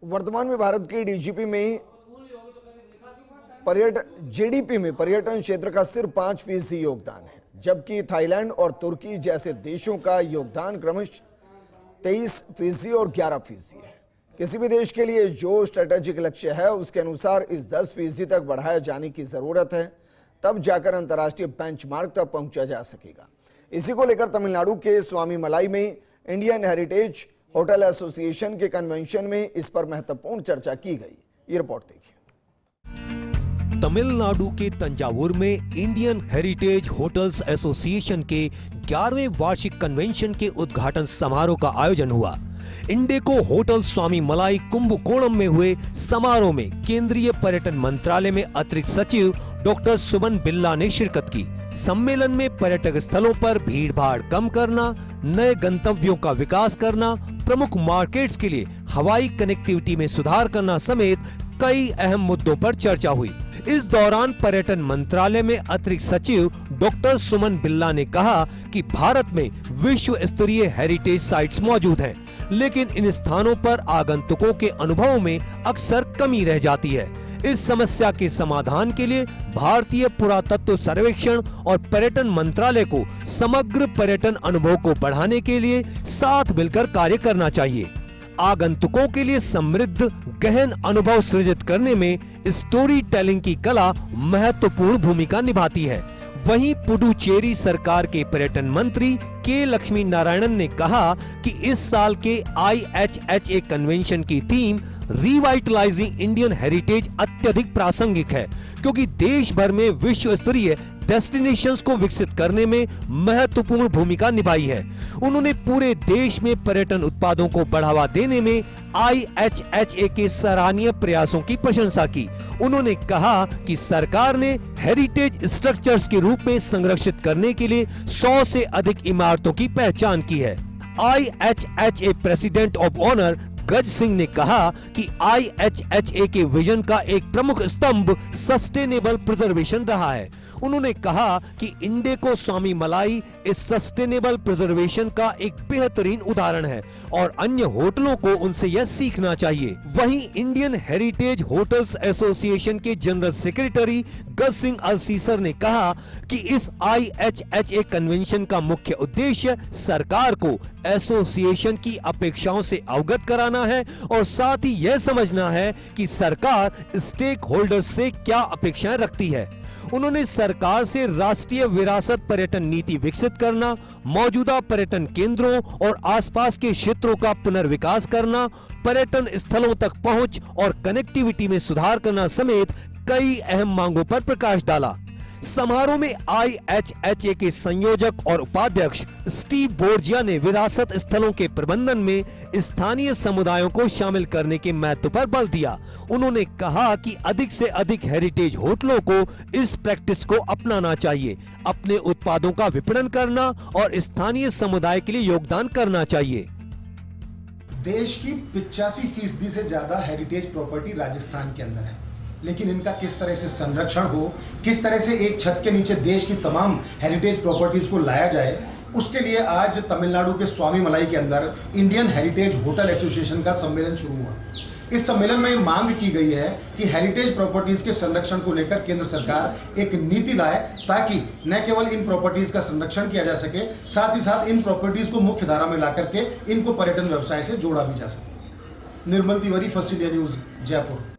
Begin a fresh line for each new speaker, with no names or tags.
वर्तमान में भारत के डीजीपी में जीडीपी में पर्यटन क्षेत्र का सिर्फ 5% योगदान है, जबकि थाईलैंड और तुर्की जैसे देशों का योगदान क्रमशः 23% और 11% है। किसी भी देश के लिए जो स्ट्रेटेजिक लक्ष्य है उसके अनुसार इस 10% तक बढ़ाया जाने की जरूरत है, तब जाकर अंतर्राष्ट्रीय बेंचमार्क तक पहुंचा जा सकेगा। इसी को लेकर तमिलनाडु के स्वामी मलाई में इंडियन हेरिटेज होटल एसोसिएशन के कन्वेंशन में इस पर महत्वपूर्ण चर्चा की गई। ये रिपोर्ट देखिए।
तमिलनाडु के तंजावुर में इंडियन हेरिटेज होटल्स एसोसिएशन के 11वें वार्षिक कन्वेंशन के उद्घाटन समारोह का आयोजन हुआ। इंडेको होटल स्वामी मलाई कुंभकोणम में हुए समारोह में केंद्रीय पर्यटन मंत्रालय में अतिरिक्त सचिव डॉक्टर सुमन बिल्ला ने शिरकत की। सम्मेलन में पर्यटक स्थलों पर भीड़-भाड़ कम करना, नए गंतव्यों का विकास करना, प्रमुख मार्केट्स के लिए हवाई कनेक्टिविटी में सुधार करना समेत कई अहम मुद्दों पर चर्चा हुई। इस दौरान पर्यटन मंत्रालय में अतिरिक्त सचिव डॉक्टर सुमन बिल्ला ने कहा कि भारत में विश्व स्तरीय हेरिटेज साइट्स मौजूद हैं, लेकिन इन स्थानों पर आगंतुकों के अनुभवों में अक्सर कमी रह जाती है। इस समस्या के समाधान के लिए भारतीय पुरातत्व सर्वेक्षण और पर्यटन मंत्रालय को समग्र पर्यटन अनुभव को बढ़ाने के लिए साथ मिलकर कार्य करना चाहिए। आगंतुकों के लिए समृद्ध गहन अनुभव सृजित करने में स्टोरी टेलिंग की कला महत्वपूर्ण भूमिका निभाती है। वहीं पुडुचेरी सरकार के पर्यटन मंत्री के लक्ष्मी नारायणन ने कहा कि इस साल के IHHA कन्वेंशन की थीम रिवाइटलाइजिंग इंडियन हेरिटेज अत्यधिक प्रासंगिक है, क्योंकि देश भर में विश्व स्तरीय डेस्टिनेशंस को विकसित करने में महत्वपूर्ण भूमिका निभाई है। उन्होंने पूरे देश में पर्यटन उत्पादों को बढ़ावा देने में IHHA के सराहनीय प्रयासों की प्रशंसा की। उन्होंने कहा कि सरकार ने हेरिटेज स्ट्रक्चर्स के रूप में संरक्षित करने के लिए 100 से अधिक इमारतों की पहचान की है। IHHA प्रेसिडेंट ऑफ ऑनर गज सिंह ने कहा कि IHHA के विजन का एक प्रमुख स्तंभ सस्टेनेबल प्रिजर्वेशन रहा है। उन्होंने कहा कि इंडेको स्वामी मलाई इस सस्टेनेबल प्रिजर्वेशन का एक बेहतरीन उदाहरण है और अन्य होटलों को उनसे यह सीखना चाहिए। वहीं इंडियन हेरिटेज होटल्स एसोसिएशन के जनरल सेक्रेटरी गज सिंह अल्सीसर ने कहा कि इस IHHA कन्वेंशन का मुख्य उद्देश्य सरकार को एसोसिएशन की अपेक्षाओं से अवगत कराना है और साथ ही यह समझना है कि सरकार स्टेक होल्डर्स से क्या अपेक्षाएं रखती है। उन्होंने सरकार से राष्ट्रीय विरासत पर्यटन नीति विकसित करना, मौजूदा पर्यटन केंद्रों और आसपास के क्षेत्रों का पुनर्विकास करना, पर्यटन स्थलों तक पहुंच और कनेक्टिविटी में सुधार करना समेत कई अहम मांगों पर प्रकाश डाला। समारोह में IHHA के संयोजक और उपाध्यक्ष स्टीव बोर्जिया ने विरासत स्थलों के प्रबंधन में स्थानीय समुदायों को शामिल करने के महत्व पर बल दिया। उन्होंने कहा कि अधिक से अधिक हेरिटेज होटलों को इस प्रैक्टिस को अपनाना चाहिए, अपने उत्पादों का विपणन करना और स्थानीय समुदाय के लिए योगदान करना चाहिए।
देश की 85% से ज्यादा हेरिटेज प्रॉपर्टी राजस्थान के अंदर है, लेकिन इनका किस तरह से संरक्षण हो, किस तरह से एक छत के नीचे देश की तमाम हेरिटेज प्रॉपर्टीज को लाया जाए, उसके लिए आज तमिलनाडु के स्वामी मलाई के अंदर इंडियन हेरिटेज होटल एसोसिएशन का सम्मेलन शुरू हुआ। इस सम्मेलन में मांग की गई है कि हेरिटेज प्रॉपर्टीज के संरक्षण को लेकर केंद्र सरकार एक नीति लाए, ताकि न केवल इन प्रॉपर्टीज का संरक्षण किया जा सके, साथ ही साथ इन प्रॉपर्टीज को मुख्य धारा में ला करके इनको पर्यटन व्यवसाय से जोड़ा भी जा सके। Nirmal Tiwari, first India news, Jaipur.